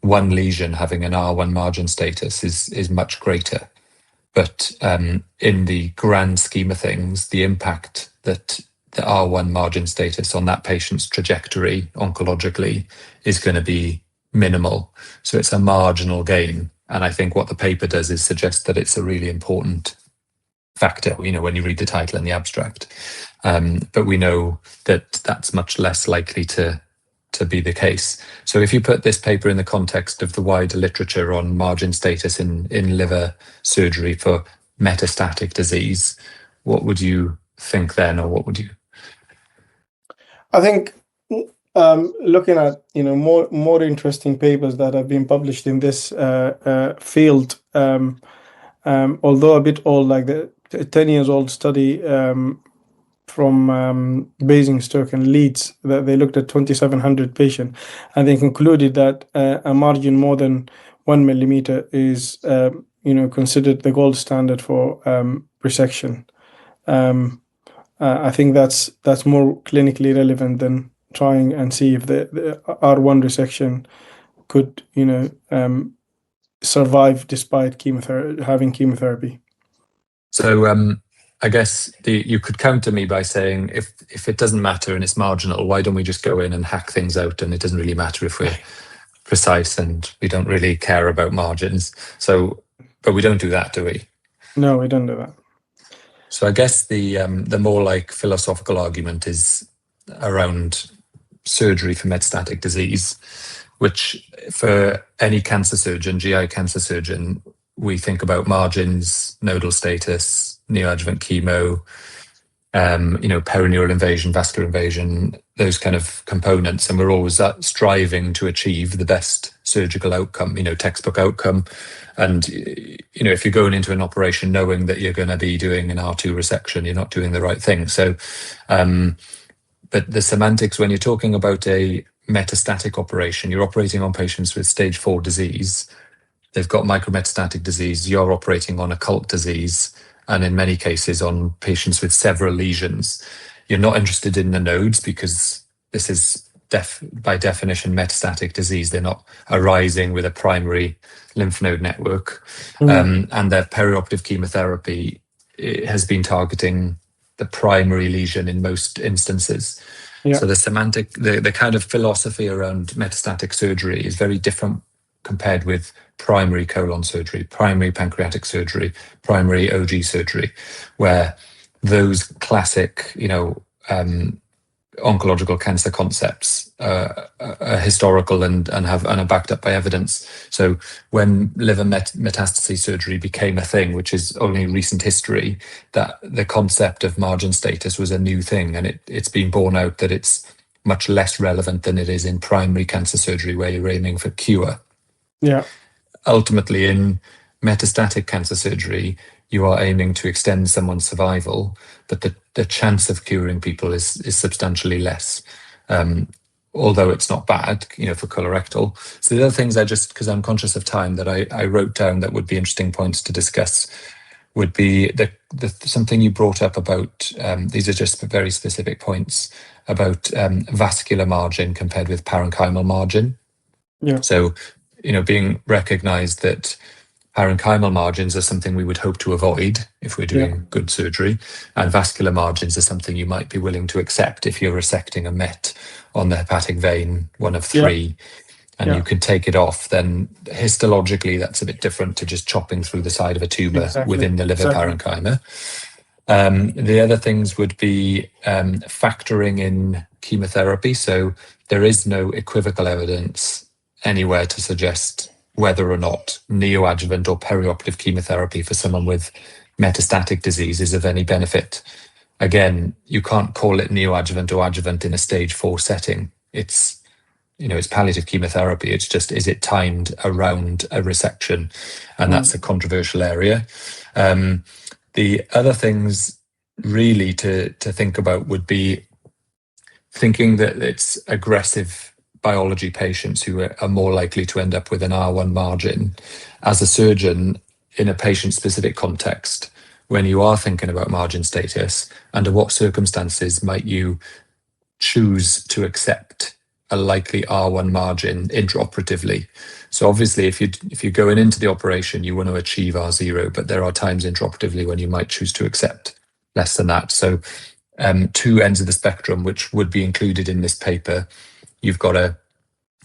one lesion having an R1 margin status is much greater. But in the grand scheme of things, the impact that the R1 margin status on that patient's trajectory oncologically is going to be minimal. So it's a marginal gain. And I think what the paper does is suggest that it's a really important factor, when you read the title and the abstract. But we know that that's much less likely to be the case. So if you put this paper in the context of the wider literature on margin status in liver surgery for metastatic disease, what would you think then, or what would you? I think looking at more interesting papers that have been published in this field, although a bit old, like the 10 years old study from Basingstoke and Leeds, that they looked at 2,700 patients, and they concluded that a margin more than 1 millimeter is considered the gold standard for resection. I think that's more clinically relevant than trying and see if the R1 resection could survive despite having chemotherapy. So I guess you could counter me by saying if it doesn't matter and it's marginal, why don't we just go in and hack things out, and it doesn't really matter if we're precise and we don't really care about margins. But we don't do that, do we? No, we don't do that. So I guess the more like philosophical argument is around surgery for metastatic disease, which for any cancer surgeon, GI cancer surgeon, we think about margins, nodal status, neoadjuvant chemo, Perineural invasion, vascular invasion, those kind of components. And we're always striving to achieve the best surgical outcome, textbook outcome. And, if you're going into an operation knowing that you're going to be doing an R2 resection, you're not doing the right thing. So, but the semantics, when you're talking about a metastatic operation, you're operating on patients with stage 4 disease. They've got micrometastatic disease. You're operating on occult disease, and in many cases on patients with several lesions. You're not interested in the nodes because this is by definition metastatic disease. They're not arising with a primary lymph node network. And their perioperative chemotherapy has been targeting the primary lesion in most instances. Yeah. So the kind of philosophy around metastatic surgery is very different compared with primary colon surgery, primary pancreatic surgery, primary OG surgery, where those classic, oncological cancer concepts are historical and are backed up by evidence. So when liver metastasis surgery became a thing, which is only recent history, that the concept of margin status was a new thing, and it's been borne out that it's much less relevant than it is in primary cancer surgery, where you're aiming for cure. Yeah. Ultimately, in metastatic cancer surgery, you are aiming to extend someone's survival, but the chance of curing people is substantially less. Although it's not bad, for colorectal. So the other things because I'm conscious of time, that I wrote down that would be interesting points to discuss would be something you brought up about, these are just very specific points, about vascular margin compared with parenchymal margin. Yeah. So, being recognized that parenchymal margins are something we would hope to avoid if we're doing good surgery, and vascular margins are something you might be willing to accept if you're resecting a met on the hepatic vein, one of 3, and you can take it off. Then histologically, that's a bit different to just chopping through the side of a tumor within the liver parenchyma. The other things would be factoring in chemotherapy. So there is no equivocal evidence anywhere to suggest whether or not neoadjuvant or perioperative chemotherapy for someone with metastatic disease is of any benefit. Again, you can't call it neoadjuvant or adjuvant in a stage 4 setting. It's palliative chemotherapy. It's just, is it timed around a resection? And that's a controversial area. The other things really to think about would be thinking that it's aggressive biology patients who are more likely to end up with an R1 margin. As a surgeon, in a patient-specific context, when you are thinking about margin status, under what circumstances might you choose to accept a likely R1 margin intraoperatively? So obviously, if you're going into the operation, you want to achieve R0, but there are times intraoperatively when you might choose to accept less than that. So 2 ends of the spectrum, which would be included in this paper. You've got a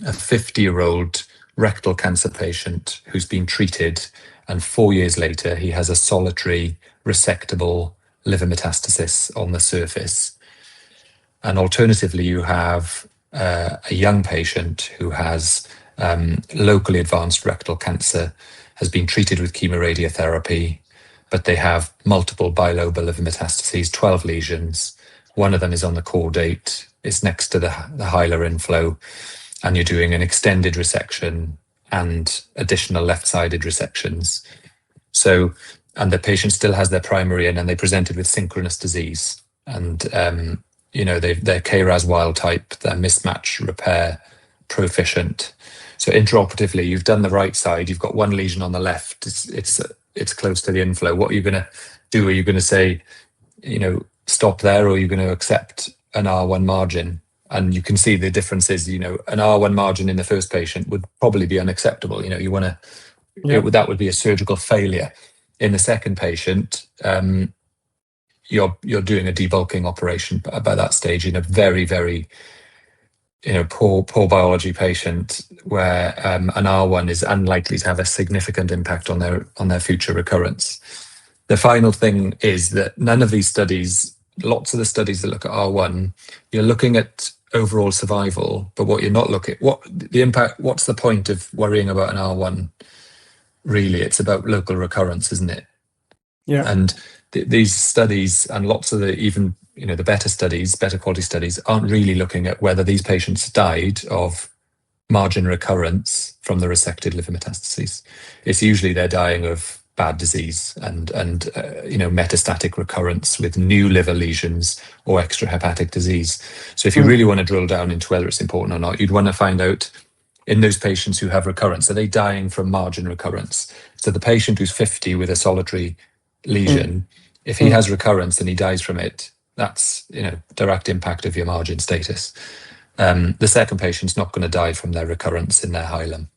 50-year-old rectal cancer patient who's been treated, and 4 years later, he has a solitary resectable liver metastasis on the surface. And alternatively, you have a young patient who has locally advanced rectal cancer, has been treated with chemoradiotherapy, but they have multiple bilobal liver metastases, 12 lesions. One of them is on the caudate, it's next to the hilar inflow, and you're doing an extended resection and additional left-sided resections. So, and the patient still has their primary in, and they presented with synchronous disease. And, they're KRAS wild type, they're mismatch repair proficient. So intraoperatively, you've done the right side, you've got one lesion on the left, it's close to the inflow. What are you going to do? Are you going to say, stop there, or are you going to accept an R1 margin? And you can see the differences. An R1 margin in the first patient would probably be unacceptable. You want to, that would be a surgical failure. In the second patient, you're doing a debulking operation by that stage in a very, very, poor biology patient, where an R1 is unlikely to have a significant impact on their future recurrence. The final thing is that none of these studies, lots of the studies that look at R1, you're looking at overall survival, but what you're not looking at, what's the point of worrying about an R1? Really, it's about local recurrence, isn't it? Yeah. And these studies and lots of the even the better studies, better quality studies, aren't really looking at whether these patients died of margin recurrence from the resected liver metastases. It's usually they're dying of bad disease and metastatic recurrence with new liver lesions or extrahepatic disease. So if you really want to drill down into whether it's important or not, you'd want to find out in those patients who have recurrence, are they dying from margin recurrence? So the patient who's 50 with a solitary lesion, if he has recurrence and he dies from it, that's direct impact of your margin status. The second patient's not going to die from their recurrence in their hilum.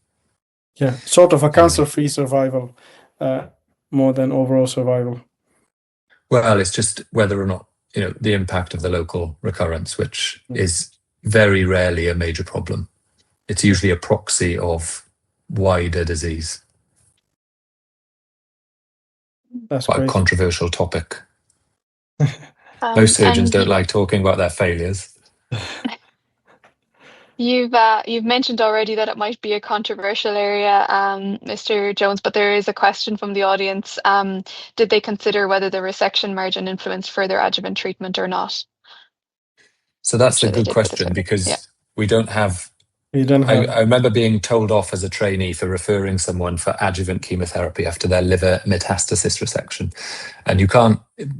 Yeah, sort of a cancer-free survival more than overall survival. Well, it's just whether or not, the impact of the local recurrence, which is very rarely a major problem. It's usually a proxy of wider disease. That's quite great. a controversial topic. Most surgeons don't like talking about their failures. You've mentioned already that it might be a controversial area, Mr. Jones, but there is a question from the audience. Did they consider whether the resection margin influenced further adjuvant treatment or not? So that's a good question because we don't have. I remember being told off as a trainee for referring someone for adjuvant chemotherapy after their liver metastasis resection. And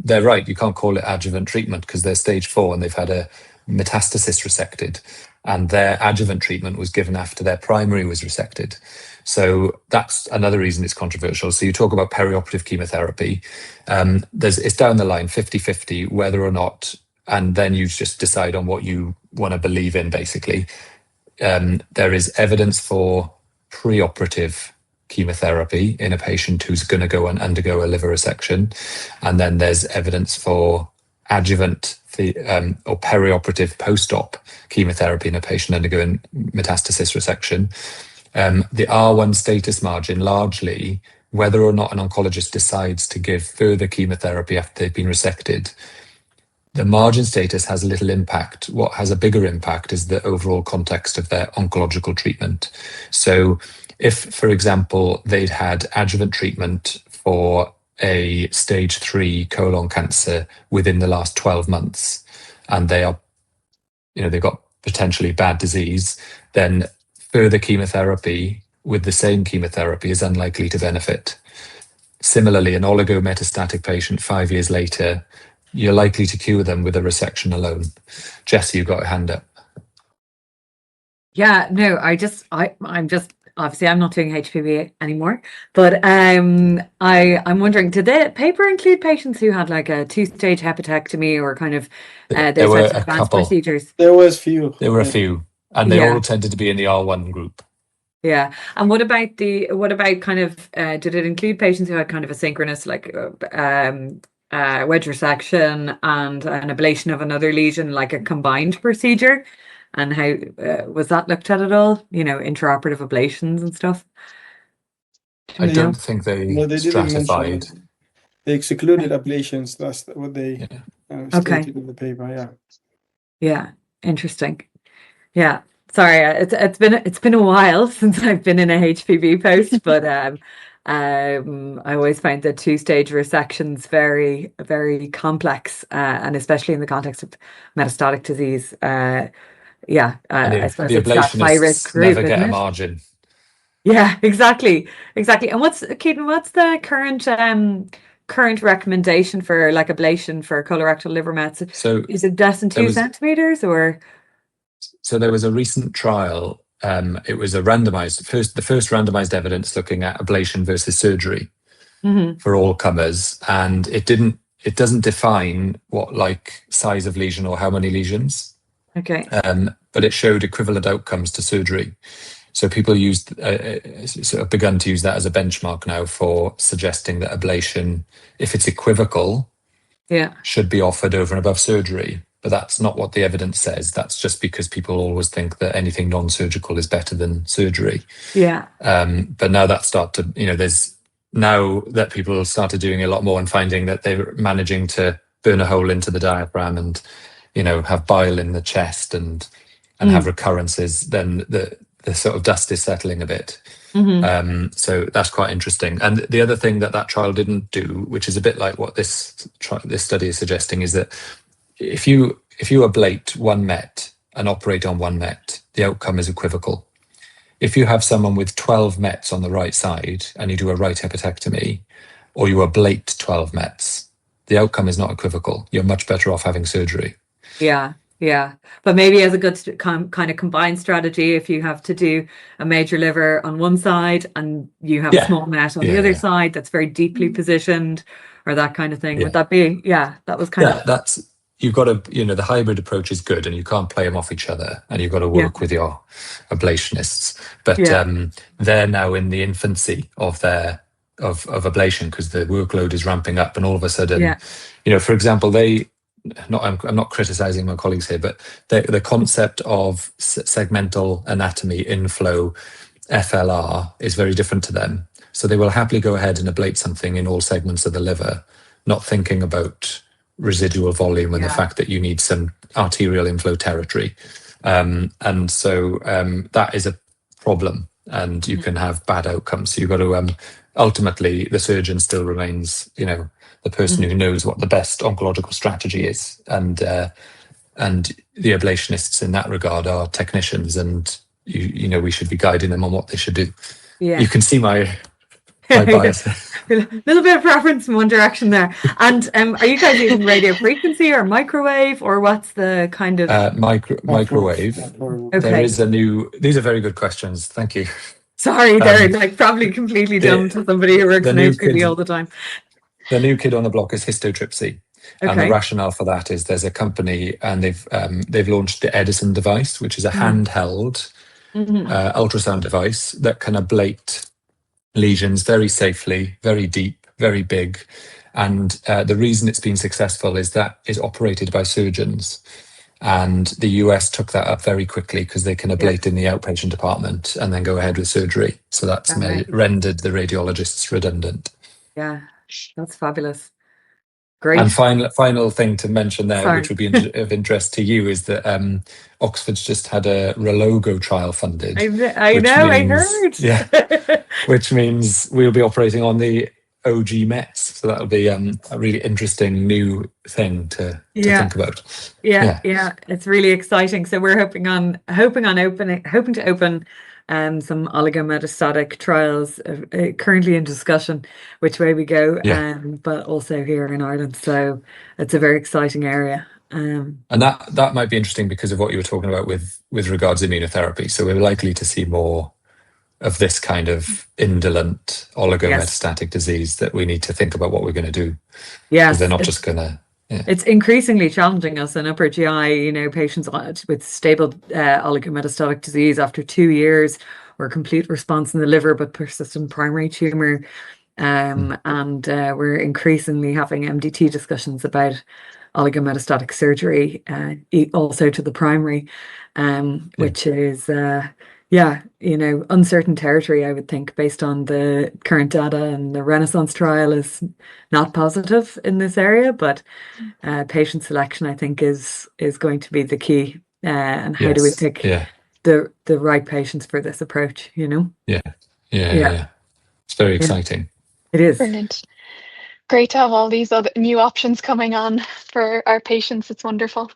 they're right, you can't call it adjuvant treatment because they're stage 4 and they've had a metastasis resected. And their adjuvant treatment was given after their primary was resected. So that's another reason it's controversial. So you talk about perioperative chemotherapy. It's down the line, 50-50, whether or not, and then you just decide on what you want to believe in, basically. There is evidence for preoperative chemotherapy in a patient who's going to go and undergo a liver resection. And then there's evidence for adjuvant or perioperative post-op chemotherapy in a patient undergoing metastasis resection. The R1 status margin, largely, whether or not an oncologist decides to give further chemotherapy after they've been resected, the margin status has little impact. What has a bigger impact is the overall context of their oncological treatment. So if, for example, they'd had adjuvant treatment for a stage 3 colon cancer within the last 12 months, and they've got potentially bad disease, then further chemotherapy with the same chemotherapy is unlikely to benefit. Similarly, an oligometastatic patient 5 years later, you're likely to cure them with a resection alone. Jessie, you've got a hand up. Yeah, no, I'm just obviously I'm not doing HPV anymore, but I'm wondering, did the paper include patients who had like a 2-stage hepatectomy or kind of there were a advanced couple procedures? There was few. There were a few, and they all tended to be in the R1 group. Yeah, and what about kind of did it include patients who had kind of a synchronous like wedge resection and an ablation of another lesion, like a combined procedure? And how was that looked at all? Intraoperative ablations and stuff. I don't think they stratified. They excluded ablations. That's what they stated in the paper. Yeah. Yeah. Interesting. Yeah. Sorry, it's been a while since I've been in a HPV post, but I always find the 2-stage resections very, very complex, and especially in the context of metastatic disease. I suppose the ablationists never get a margin. Yeah, exactly. And Keaton, what's the current recommendation for like ablation for colorectal liver mets? So is it less than 2 centimeters or? So there was a recent trial. It was the first randomized evidence looking at ablation versus surgery for all comers, and it doesn't define what like size of lesion or how many lesions. Okay. But it showed equivalent outcomes to surgery. So people begun to use that as a benchmark now for suggesting that ablation, if it's equivocal, should be offered over and above surgery. But that's not what the evidence says. That's just because people always think that anything non-surgical is better than surgery. Yeah. But now there's now that people started doing a lot more and finding that they're managing to burn a hole into the diaphragm and have bile in the chest and have recurrences, then the sort of dust is settling a bit. So that's quite interesting. And the other thing that trial didn't do, which is a bit like what this study is suggesting, is that if you ablate one met and operate on one met, the outcome is equivocal. If you have someone with 12 mets on the right side and you do a right hepatectomy, or you ablate 12 mets, the outcome is not equivocal. You're much better off having surgery. Yeah, yeah. But maybe as a good kind of combined strategy, if you have to do a major liver on one side and you have a small met on the other side that's very deeply positioned, or that kind of thing. Would that be, that was kind of... that's, you've got to, the hybrid approach is good, and you can't play them off each other, and you've got to work with your ablationists. But they're now in the infancy of their of ablation, because the workload is ramping up, and all of a sudden, for example, I'm not criticizing my colleagues here, but the concept of segmental anatomy inflow FLR is very different to them. So they will happily go ahead and ablate something in all segments of the liver, not thinking about residual volume and the fact that you need some arterial inflow territory. And so that is a problem, and you can have bad outcomes. So you've got to, ultimately, the surgeon still remains, the person who knows what the best oncological strategy is. And the ablationists in that regard are technicians, and, we should be guiding them on what they should do. Yeah. You can see my bias. A little bit of preference in one direction there. And are you guys using radio frequency or microwave, or what's the kind of... microwave. Okay. There is these are very good questions. Thank you. Sorry, they're probably completely dumb to somebody who works in HPV all the time. The new kid on the block is histotrypsy. And the rationale for that is there's a company, and they've launched the Edison device, which is a handheld ultrasound device that can ablate lesions very safely, very deep, very big. And the reason it's been successful is that is operated by surgeons. And the US took that up very quickly because they can ablate in the outpatient department and then go ahead with surgery. So that's rendered the radiologists redundant. Yeah, that's fabulous. Great. And final thing to mention there, which would be of interest to you, is that Oxford's just had a Relogo trial funded. I heard. Yeah, which means we'll be operating on the OG Mets. So that'll be a really interesting new thing to think about. Yeah, it's really exciting. So we're hoping to open some oligometastatic trials, currently in discussion which way we go, but also here in Ireland. So it's a very exciting area. And that might be interesting because of what you were talking about with regards to immunotherapy. So we're likely to see more of this kind of indolent oligometastatic disease that we need to think about what we're going to do. Yeah, because they're not just going to... It's increasingly challenging us in upper GI, patients with stable oligometastatic disease after 2 years, or complete response in the liver but persistent primary tumour. And we're increasingly having MDT discussions about oligometastatic surgery, also to the primary, which is... uncertain territory, I would think, based on the current data, and the Renaissance trial is not positive in this area, but patient selection, I think, is going to be the key. And how do we pick the right patients for this approach, Yeah. It's very exciting. It is. Brilliant. Great to have all these other new options coming on for our patients. It's wonderful.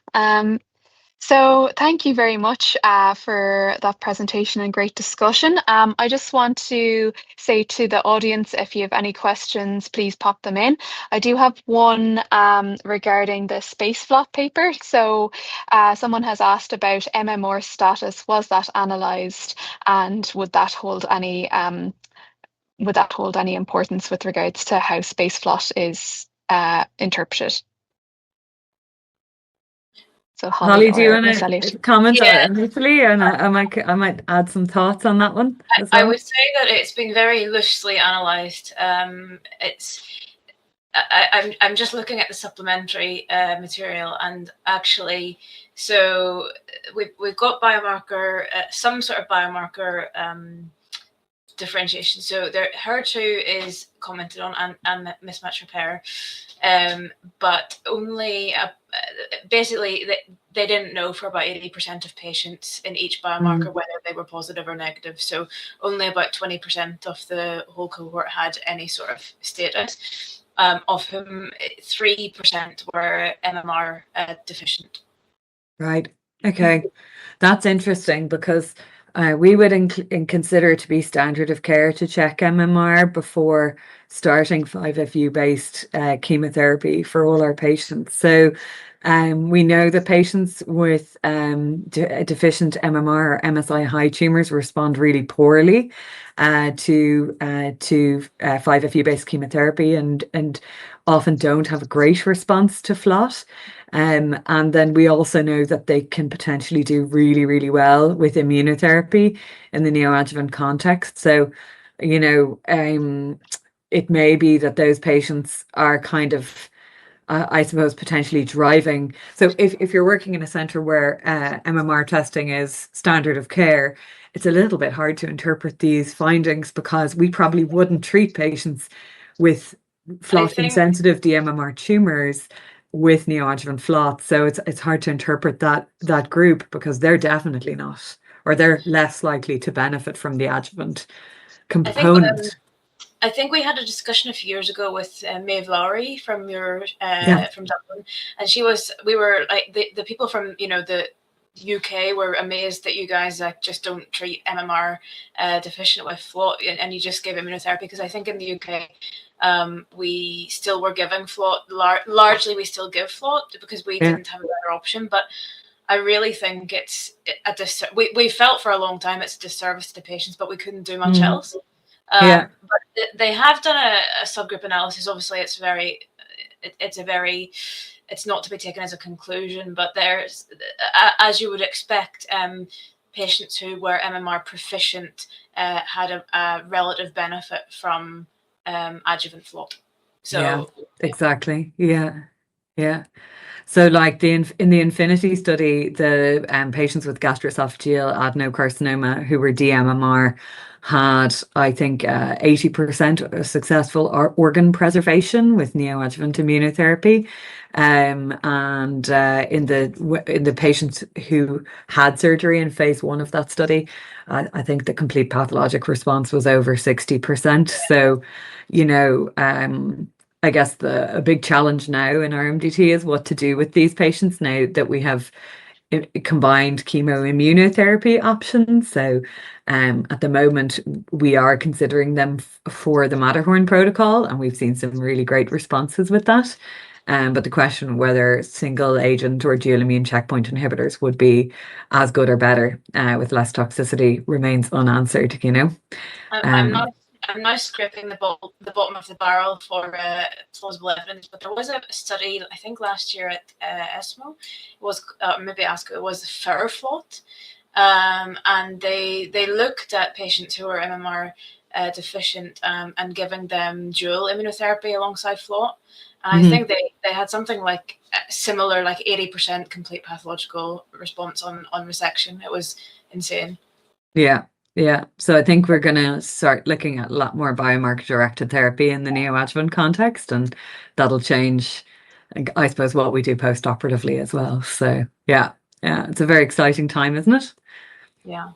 So thank you very much for that presentation and great discussion. I just want to say to the audience, if you have any questions, please pop them in. I do have one regarding the SPACE-FLOT paper. So someone has asked about MMR status. Was that analysed, and would that hold any importance with regards to how SPACE-FLOT is interpreted? So Hollie, do you want to comment initially, and I might add some thoughts on that one as well? I would say that it's been very loosely analysed. I'm just looking at the supplementary material, and actually, so we've got biomarker, some sort of biomarker differentiation. So HER2 is commented on and mismatch repair, but only basically they didn't know for about 80% of patients in each biomarker whether they were positive or negative. So only about 20% of the whole cohort had any sort of status. of whom 3% were MMR deficient. Right. Okay. That's interesting because we would consider it to be standard of care to check MMR before starting 5FU based chemotherapy for all our patients. So we know that patients with deficient MMR or MSI high tumors respond really poorly to 5FU based chemotherapy and often don't have a great response to FLOT. And then we also know that they can potentially do really, really well with immunotherapy in the neoadjuvant context. So, you know, it may be that those patients are kind of, I suppose, potentially driving. So if you're working in a centre where MMR testing is standard of care, it's a little bit hard to interpret these findings because we probably wouldn't treat patients with FLOT insensitive dMMR tumours with neoadjuvant FLOT. So it's hard to interpret that group because they're definitely not, or they're less likely to benefit from the adjuvant component. I think we had a discussion a few years ago with Maeve Lowry from from Dublin, and we were like the people from the UK were amazed that you guys just don't treat MMR deficient with FLOT and you just give immunotherapy, because I think in the UK we still were giving FLOT. Largely we still give FLOT because we didn't have a better option, but I really think it's we felt for a long time it's a disservice to the patients, but we couldn't do much else. But they have done a subgroup analysis. Obviously, it's not to be taken as a conclusion, but there's, as you would expect, patients who were MMR proficient had a relative benefit from adjuvant FLOT. So yeah, exactly. Yeah. So like in the Infinity study, the patients with gastro-oesophageal adenocarcinoma who were dMMR had, I think, 80% successful organ preservation with neoadjuvant immunotherapy. And in the patients who had surgery in phase 1 of that study, I think the complete pathologic response was over 60%. So, I guess a big challenge now in our MDT is what to do with these patients now that we have combined chemoimmunotherapy options. So at the moment, we are considering them for the Matterhorn protocol, and we've seen some really great responses with that. But the question whether single agent or dual immune checkpoint inhibitors would be as good or better with less toxicity remains unanswered, I'm now scraping the bottom of the barrel for plausible evidence, but there was a study, I think last year at ESMO, it was maybe ASCO, it was FLOT, and they looked at patients who were MMR deficient and giving them dual immunotherapy alongside FLOT. And I think they had something like similar, like 80% complete pathological response on resection. It was insane. Yeah. So I think we're going to start looking at a lot more biomarker-directed therapy in the neoadjuvant context, and that'll change, I suppose, what we do post-operatively as well. So yeah, it's a very exciting time, isn't it? Yeah.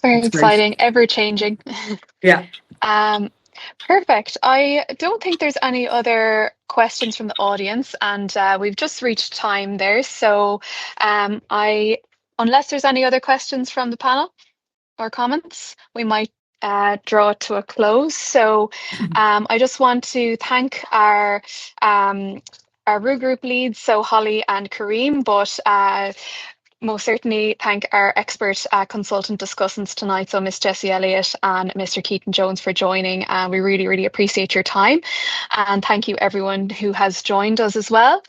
Very exciting, ever-changing. Yeah. Perfect. I don't think there's any other questions from the audience, and we've just reached time there. So unless there's any other questions from the panel or comments, we might draw it to a close. So I just want to thank our Roux Group leads, so Hollie and Kareem, but most certainly thank our expert consultant discussants tonight, so Miss Jessie Elliott and Mr. Keaton Jones, for joining. We really, really appreciate your time, and thank you everyone who has joined us as well.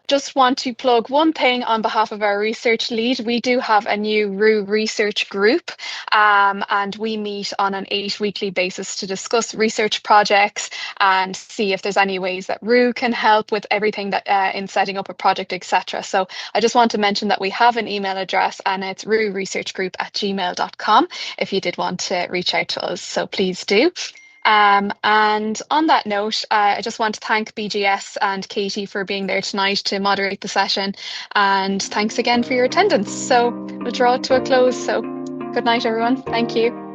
Just want to plug one thing on behalf of our research lead. We do have a new Roux research group, and we meet on an 8-weekly basis to discuss research projects and see if there's any ways that Roux can help with everything that in setting up a project, etc. So I just want to mention that we have an email address, and it's rouxresearchgroup@gmail.com if you did want to reach out to us. So please do. And on that note, I just want to thank BJS and Katie for being there tonight to moderate the session. And thanks again for your attendance. So we'll draw it to a close. So good night, everyone. Thank you.